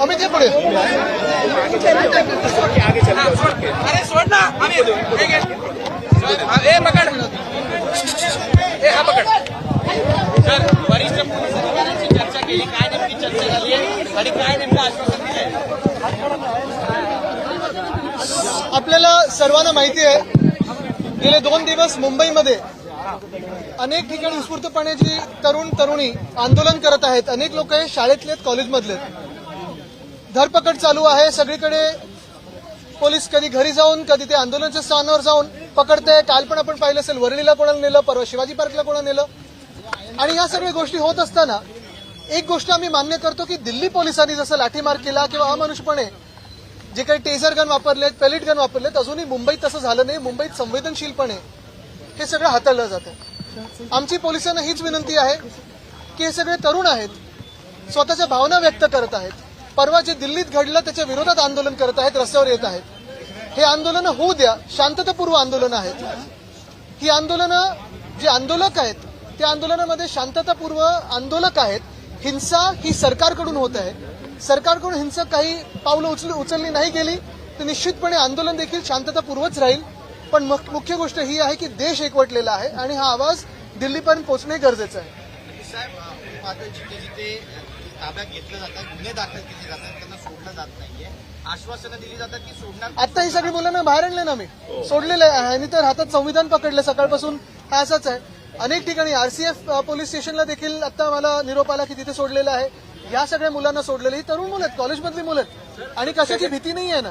अमित ये पुढे अरे सोड ना ए पकड ए हा पकड सर वरिष्ठ पोलीस अधिकाऱ्यांची चर्चा केली काय नेमकी चर्चा झाली आहे आणि काय नेमकं आश्वासन दिलंय आपल्याला सर्वांना माहिती आहे गेले 2 दिवस मुंबईमध्ये अनेक ठिकाणी उत्स्फूर्तपणे जी तरुण तरुणी आंदोलन करत आहेत. अनेक लोक हे शाळेतले कॉलेजमधले धरपकड चालू आहे. सगळीकडे पोलीस कधी घरी जाऊन कधी ते आंदोलनाच्या स्थानावर जाऊन पकडते. काल पण आपण पाहिलं असेल वरळीला कोणाला नेलं, परवा शिवाजी पार्कला कोणाला नेलं. आणि या सगळ्या गोष्टी होत असताना एक गोष्ट आम्ही मान्य करतो की दिल्ली पोलिसांनी जसं लाठीमार केला किंवा अमानुषपणे जे काही टेझर गन वापरलेत, पेलेट गन वापरलेत, अजूनही मुंबईत तसं झालं नाही. मुंबईत संवेदनशीलपणे हे सगळं हाताळलं जातं. आमची पोलिसांना हीच विनंती आहे की हे सगळे तरुण आहेत, स्वतःच्या भावना व्यक्त करत आहेत. परवा जे दिल्लीत घडलं त्याच्या विरोधात आंदोलन करत आहेत, रस्त्यावर येत आहेत. हे आंदोलनं होऊ द्या, शांततापूर्व आंदोलनं आहेत. ही आंदोलनं जे आंदोलक आहेत त्या आंदोलनामध्ये शांततापूर्व आंदोलक आहेत. हिंसा ही सरकारकडून होत आहे. सरकारकडून हिंसक काही पावलं उचलली नाही गेली तर निश्चितपणे आंदोलन देखील शांततापूर्वच राहील. पण मुख्य गोष्ट ही आहे की देश एकवटलेला आहे आणि हा आवाज दिल्लीपर्यंत पोहोचणे गरजेचं आहे. जिथे ताब्यात घेतलं जातात, गुन्हे दाखल केले जातात, त्यांना सोडलं जात नाहीये, आश्वासनं दिली जातात की सोडणार. आता ही सगळी मुलांना बाहेर आणले ना, मी सोडलेलं आहे. आणि तर हातात संविधान पकडलं सकाळपासून हा असाच आहे. अनेक ठिकाणी आरसीएफ पोलीस स्टेशनला देखील आता मला निरोप आला की तिथे सोडलेलं आहे. या सगळ्या मुलांना सोडलेलं. ही तरुण मुलं आहेत, कॉलेजमधली मुलं आहेत आणि कशाची भीती नाही आहे ना.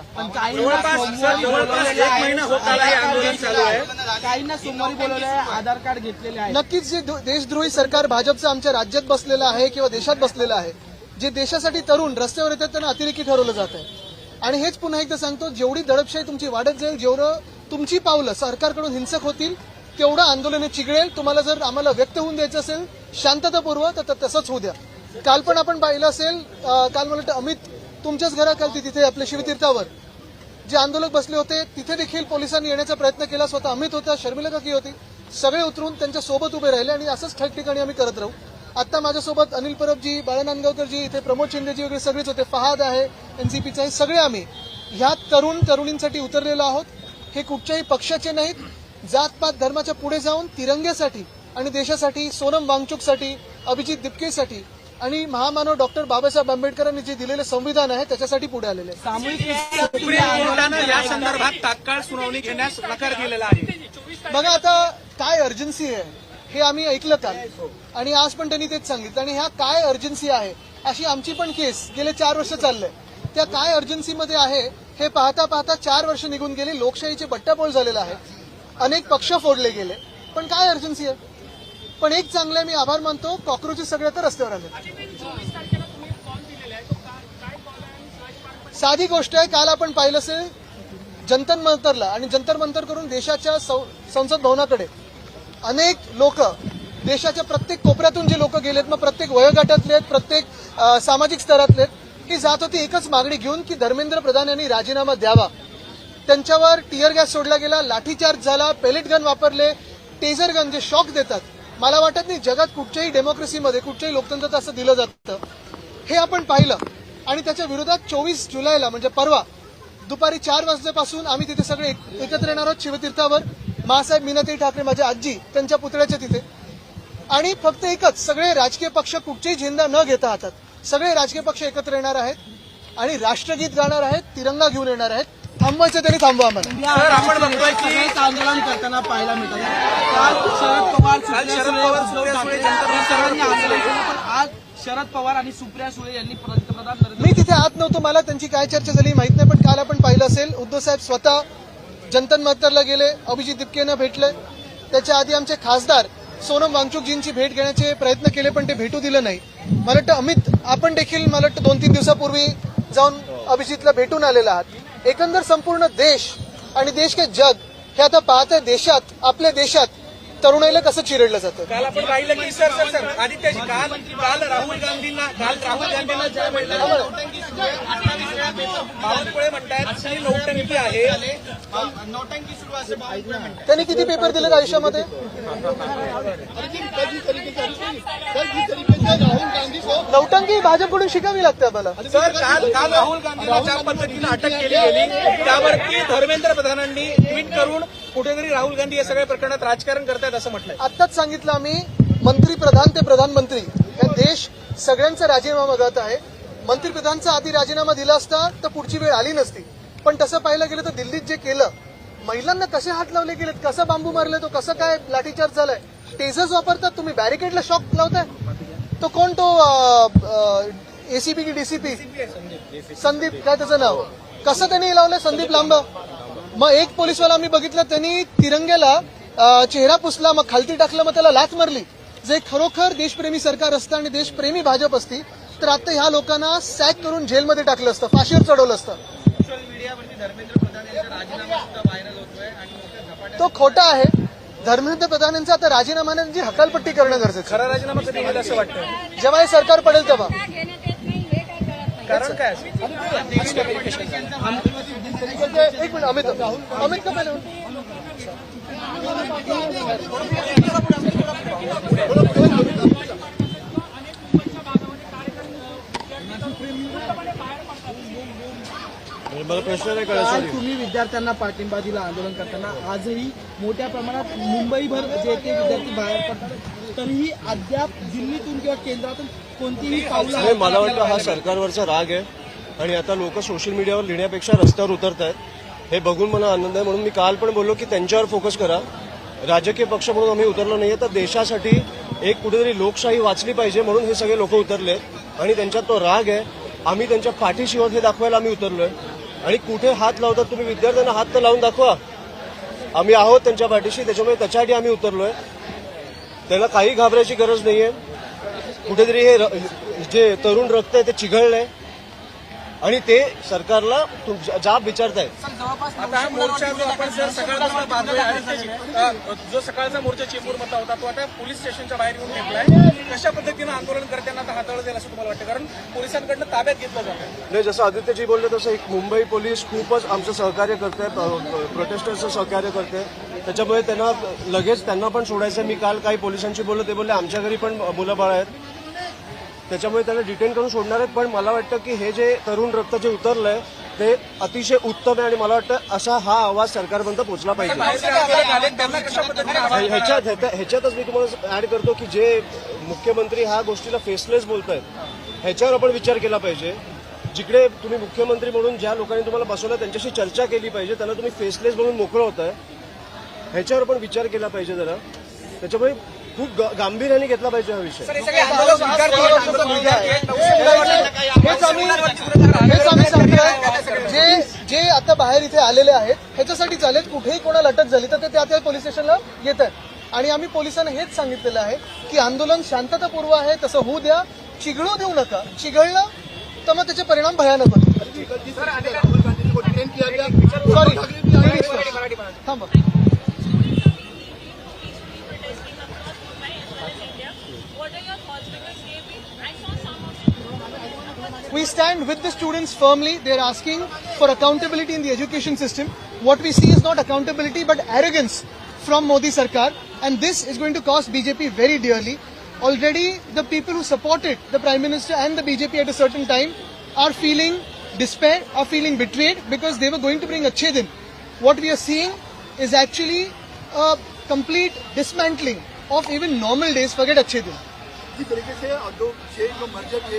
काहींना सोमवारी बोलवलं आहे, आधार कार्ड घेतलेले आहे. नक्कीच जे देशद्रोही सरकार भाजपचं आमच्या राज्यात बसलेलं आहे किंवा देशात बसलेलं आहे, जे देशासाठी तरुण रस्त्यावर येतात त्यांना अतिरेकी ठरवलं जात आहे. आणि हेच पुन्हा एकदा सांगतो, जेवढी दडपशाही तुमची वाढत जाईल, जेवढं तुमची पावलं सरकारकडून हिंसक होतील तेवढं आंदोलन चिघळेल. तुम्हाला जर आम्हाला व्यक्त होऊन द्यायचं असेल शांततापूर्व तर तसंच होऊ द्या. काल पण आपण पाहिलं असेल, काल मला वाटतं अमित तुमच्याच घराखाली तिथे आपल्या शिवतीर्थावर जे आंदोलक बसले होते तिथे देखील पोलिसांनी येण्याचा प्रयत्न केला. स्वतः अमित होता, शर्मिला काकी होती, सगळे उतरून त्यांच्या सोबत उभे राहिले आणि असंच ठिकठिकाणी आम्ही करत राहू. आता माझ्यासोबत अनिल परबजी, बाळा नांदगावकरजी, इथे प्रमोद शिंदेजी वगैरे सगळेच होते, फहाद आहे, एनसीपीचे आहे, सगळे आम्ही ह्या तरुणींसाठी उतरलेलो आहोत. हे कुठच्याही पक्षाचे नाहीत. जातपात धर्माच्या पुढे जाऊन तिरंग्यासाठी आणि देशासाठी, सोनम वांगचुकसाठी, अभिजित दिपकेसाठी आणि महामानव डॉक्टर बाबासाहेब आंबेडकरांनी जे दिलेलं संविधान आहे त्याच्यासाठी पुढे आलेले आहे. सुप्रीम कोर्टानं या संदर्भात तात्काळ सुनावणी घेण्यास नकार दिलेला आहे. बघा आता काय अर्जन्सी आहे हे आम्ही ऐकलं काल आणि आज पण त्यांनी तेच सांगितलं. आणि ह्या काय अर्जन्सी आहे अशी आमची पण केस गेले 4 वर्ष चाललंय. त्या काय अर्जन्सीमध्ये आहे हे पाहता पाहता 4 वर्ष निघून गेली. लोकशाहीचे बट्टाबोळ झालेला आहे, अनेक पक्ष फोडले गेले, पण काय अर्जन्सी आहे. पण एक चांगलं आहे, मी आभार मानतो, कॉक्रोचेस सगळे तर रस्त्यावर आले. साधी गोष्ट आहे, काल आपण पाहिलं असेल जंतर मंतरला आणि जंतर मंतर करून देशाच्या संसद भवनाकडे अनेक लोक, देशाच्या प्रत्येक कोपऱ्यातून जे लोक गेलेत, मग प्रत्येक वयोगटातले आहेत, प्रत्येक सामाजिक स्तरातले ही जात होती एकच मागणी घेऊन की धर्मेंद्र प्रधान यांनी राजीनामा द्यावा. त्यांच्यावर टिअर गॅस सोडला गेला, लाठीचार्ज झाला, पेलेट गन वापरले, टेझर गन जे शॉक देतात. मला वाटत नाही जगात कुठच्याही डेमोक्रेसीमध्ये, कुठच्याही लोकतंत्रात असं दिलं जातं. हे आपण पाहिलं आणि त्याच्या विरोधात 24 जुलैला म्हणजे परवा दुपारी 4 वाजल्यापासून आम्ही तिथे सगळे एकत्र येणार आहोत शिवतीर्थावर. मासाहेब मीनाताई ठाकरे माझ्या आजी त्यांच्या पुतळ्याच्या तिथे. आणि फक्त एकच, सगळे राजकीय पक्ष कुठचीही झेंडा न घेता हातात सगळे राजकीय पक्ष एकत्र येणार आहेत आणि राष्ट्रगीत गाणार आहेत, तिरंगा घेऊन येणार आहेत. थांबवायचं तरी थांबवा आम्हाला. सर, आपण बघतोय की आंदोलन करताना पाहायला मिळतात. काल शरद पवार, सर्वांनी आंदोलन केलं, पण आज शरद पवार आणि सुप्रिया सुळे यांनी पंतप्रधान. मी तिथे आत नव्हतो, मला त्यांची काय चर्चा झाली माहित नाही, पण काल आपण पाहिलं असेल उद्धव साहेब स्वतः जंतर मंतरला गेले, अभिजित दिपकेंना भेटले. त्याच्या आधी आमचे खासदार सोनम वांगचुकजींची भेट घेण्याचे प्रयत्न केले पण ते भेटू दिलं नाही. मला वाटतं अमित आपण देखील मला वाटतं 2-3 दिवसापूर्वी जाऊन अभिजितला भेटून आलेला आहात. एकंदर संपूर्ण देश आणि देश के जग हे आता पाहत आहे देशात, आपल्या देशात तरुणाईला कसं चिरडलं जातं. काल आपण पाहिलं की सर आदित्यजी काल राहुल गांधींना ज्या वेळेला बावनकुळे म्हणतात की नौटंकी आहे, नौटंकी सुरू असे बावनकुळे त्यांनी किती पेपर दिलेत आयुष्यामध्ये. नौटंकी भाजपकडून शिकावी लागते आम्हाला. सर काल राहुल गांधींना ज्या पद्धतीनं अटक केली गेली त्यावरती धर्मेंद्र प्रधानांनी ट्विट करून कुठेतरी राहुल गांधी या सगळ्या प्रकरणात राजकारण करतायत असं म्हटलंय. आत्ताच सांगितलं आम्ही, मंत्रीप्रधान ते प्रधानमंत्री या देश सगळ्यांचा राजीनामा मागत आहे. मंत्रीप्रधानचा आधी राजीनामा दिला असता तर पुढची वेळ आली नसती. पण तसं पाहायला गेलं तर दिल्लीत जे केलं, महिलांना कसे हात लावले गेलेत, कसं बांबू मारले, तो कसं काय लाठीचार्ज झालाय, टेझर्स वापरतात, तुम्ही बॅरिकेडला शॉक लावताय. तो कोण, तो एसीपी की डीसीपी संदीप, काय त्याचं नाव, कसं त्यांनी लावलंय संदीप लांबा. मग एक पोलीसवाला आम्ही बघितलं, त्यांनी तिरंग्याला चेहरा पुसला, मग खालती टाकलं, मग त्याला लाथ मारली. जे खरोखर देशप्रेमी सरकार असतं आणि देशप्रेमी भाजप असती तर आता ह्या लोकांना सॅक करून जेलमध्ये टाकलं असतं, फाशीवर चढवलं असतं. सोशल मीडियावरती धर्मेंद्र प्रधान यांचा राजीनामा सुद्धा व्हायरल होतोय आणि मोठ्या झपाट्याने तो खोटा आहे. धर्मेंद्र प्रधान यांचा आता राजीनाम्याची हकालपट्टी करणं गरजेचं खरा राजीनामा कधी होईल असं वाटतं? आहे. जेव्हा हे सरकार पडेल तेव्हा. कारण काय एक मिनिट, अमित का पहिले मला प्रश्न नाही कळला. काल तुम्ही विद्यार्थ्यांना पाठिंबा दिला आंदोलन करताना, आजही मोठ्या प्रमाणात मुंबईभर जे ते विद्यार्थी बाहेर पडतात, तरीही अद्याप दिल्लीतून किंवा केंद्रातून कोणतीही पावलं नाही, मला वाटतं हा सरकारवरचा राग आहे आणि आता लोक सोशल मीडियावर लिहिण्यापेक्षा रस्त्यावर उतरत आहेत. हे बघून मला आनंद आहे. म्हणून मी काल पण बोललो की त्यांच्यावर फोकस करा. राजकीय पक्ष म्हणून आम्ही उतरलो नाहीये, तर देशासाठी एक कुठेतरी लोकशाही वाचली पाहिजे म्हणून हे सगळे लोक उतरले आणि त्यांच्यात तो राग आहे. आम्ही त्यांच्या पाठीशी आहोत हे दाखवायला आम्ही उतरलोय. आणि कुठे हात लावतात तुम्ही, विद्यार्थ्यांना हात तर लावून दाखवा. आम्ही आहोत त्यांच्या पाठीशी, त्याच्यामुळे त्याच्यासाठी आम्ही उतरलोय. त्याला काही घाबरायची गरज नाहीये. कुठेतरी हे जे तरुण रक्त आहे ते चिघळलंय आणि ते सरकारला जाब विचारतायत. आता हा मोर्चा जो आपण जर सकाळपासून बांधतोय आदित्यजी, जो सकाळचा मोर्चा चेंबूरमधला होता तो आता पोलीस स्टेशनच्या बाहेर येऊन घेतलाय. कशा पद्धतीनं आंदोलन करताना आता हाताळलं जाईल असं तुम्हाला वाटतं? कारण पोलिसांकडनं ताब्यात घेतलं जातं. नाही, जसं आदित्यजी बोलले तसं एक मुंबई पोलीस खूपच आमचं सहकार्य करते, प्रोटेस्टर्सचं सहकार्य करते. त्याच्यामुळे त्यांना लगेच त्यांना पण सोडायचं. मी काल काही पोलिसांशी बोललो, ते बोलले आमच्या घरी पण मुलं बाळ आहेत, त्याच्यामुळे त्यांना डिटेन करून सोडणार आहेत. पण मला वाटतं की हे जे तरुण रक्त जे उतरलंय ते अतिशय उत्तम आहे आणि मला वाटतं असा हा आवाज सरकारपर्यंत पोहोचला पाहिजे. त्यांना कशा पद्धतीने ह्याच्यातच मी तुम्हाला ऍड करतो की जे मुख्यमंत्री ह्या गोष्टीला फेसलेस बोलतायत ह्याच्यावर आपण विचार केला पाहिजे. जिकडे तुम्ही मुख्यमंत्री म्हणून ज्या लोकांनी तुम्हाला बसवलं त्यांच्याशी चर्चा केली पाहिजे, त्यांना तुम्ही फेसलेस म्हणून मोकळं होताय, ह्याच्यावर पण विचार केला पाहिजे जरा. त्याच्यामुळे खूप गांभीर्याने घेतला पाहिजे हा विषय. हेच आम्ही सांगतोय. जे आता बाहेर इथे आलेले आहेत ह्याच्यासाठी चालेल, कुठेही कोणाला अटक झाली तर ते त्या पोलीस स्टेशनला येत आहेत. आणि आम्ही पोलिसांना हेच सांगितलेलं आहे की आंदोलन शांततापूर्व आहे, तसं होऊ द्या, चिघळू देऊ नका. चिघळलं तर मग त्याचे परिणाम भयानक होतील. सॉरी, थांबा. We stand with the students firmly. They are asking for accountability in the education system. What we see is not accountability but arrogance from Modi Sarkar, and this is going to cost BJP very dearly. Already the people who supported the Prime Minister and the BJP at a certain time are feeling despair, are feeling betrayed because they were going to bring Achhe Din. What we are seeing is actually a complete dismantling of even normal days, forget Achhe Din. जिस तरीके से दो शेख जो merger थे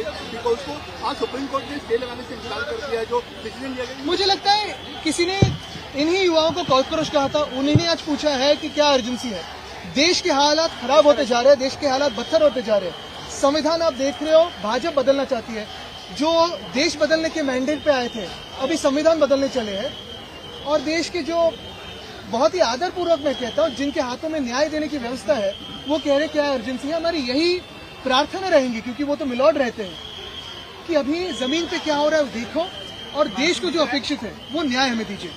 उसको आज supreme court ने stay लगाने से इंकार कर दिया है, जो डिसीजन लिया गया. मुझे लगता है किसी ने इन्हीं युवाओं को कॉकरोच कहा था, उन्हीं ने आज पूछा है कि क्या अर्जेंसी है. देश के हालात खराब होते जा रहे हैं, देश के हालात बदतर होते जा रहे हैं. संविधान आप देख रहे हो, भाजपा बदलना चाहती है. जो देश बदलने के मैंडेट पे आए थे अभी संविधान बदलने चले हैं. और देश के जो बहुत ही आदरपूर्वक मैं कहता हूँ जिनके हाथों में न्याय देने की व्यवस्था है वो कह रहे क्या अर्जेंसी है. हमारी यही प्रार्थना रहेंगी, क्योंकि वो तो मिलॉर्ड रहते हैं, कि अभी जमीन पे क्या हो रहा है वो देखो और देश को जो अपेक्षित है वो न्याय हमें दीजिए.